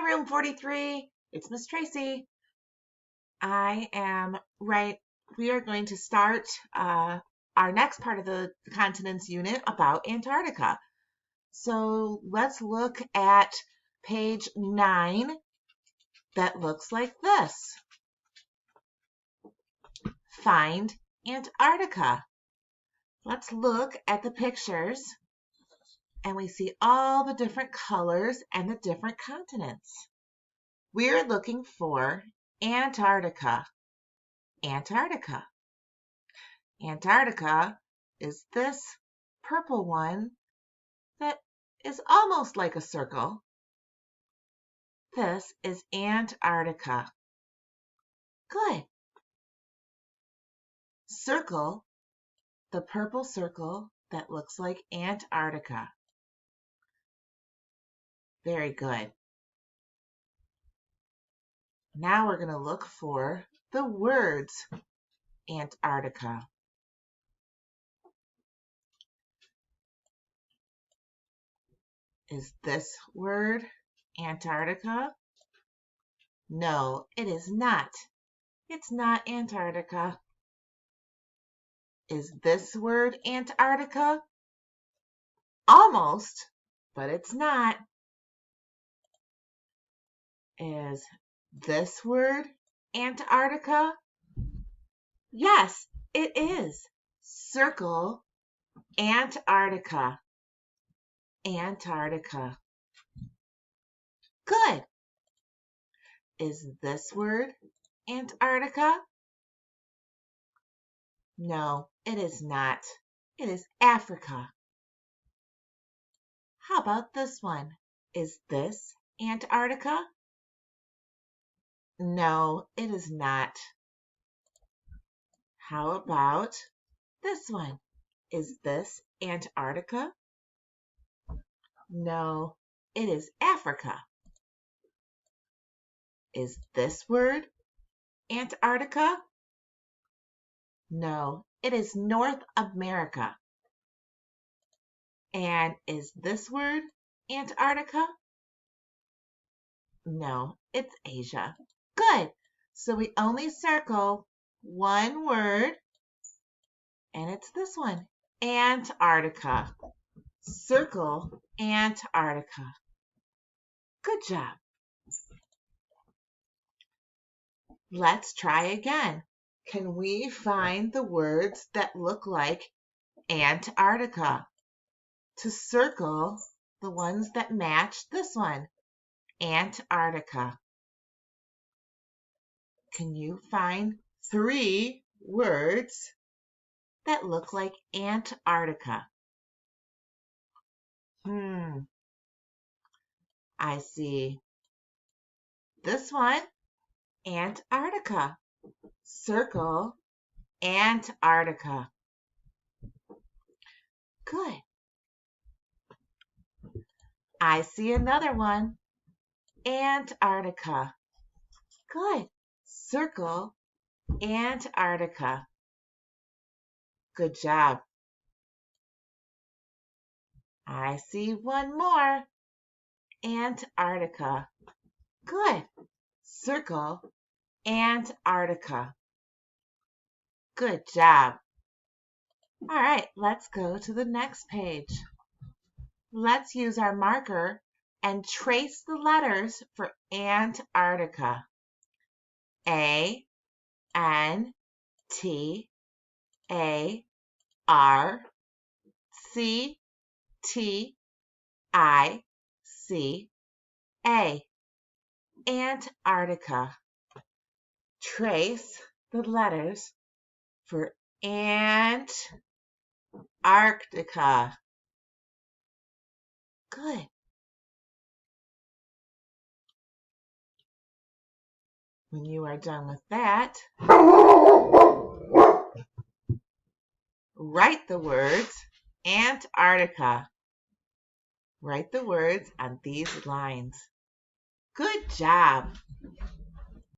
room 43. It's Miss Tracy. We are going to start our next part of the continents unit about Antarctica. So let's look at page 9 that looks like this. Find Antarctica. Let's look at the pictures and we see all the different colors and the different continents. We're looking for Antarctica. Antarctica. Antarctica is this purple one that is almost like a circle. This is Antarctica. Good. Circle the purple circle that looks like Antarctica. Very good. Now we're going to look for the words Antarctica. Is this word Antarctica? No, it is not. It's not Antarctica. Is this word Antarctica? Almost, but it's not. Is this word Antarctica? Yes, it is. Circle Antarctica. Antarctica. Good. Is this word Antarctica? No, it is not. It is Africa. How about this one? Is this Antarctica? No, it is not. How about this one? Is this Antarctica? No, it is Africa. Is this word Antarctica? No, it is North America. And is this word Antarctica? No, it's Asia. Good. So we only circle one word, and it's this one, Antarctica. Circle Antarctica. Good job. Let's try again. Can we find the words that look like Antarctica? To circle the ones that match this one, Antarctica. Can you find 3 words that look like Antarctica? I see this one, Antarctica. Circle Antarctica. Good. I see another one, Antarctica. Good. Circle Antarctica. Good job. I see one more, Antarctica. Good. Circle Antarctica. Good job. All right, let's go to the next page. Let's use our marker and trace the letters for Antarctica. A, N, T, A, R, C, T, I, C, A. Antarctica. Trace the letters for Antarctica. Good. When you are done with that, write the words Antarctica. Write the words on these lines. Good job.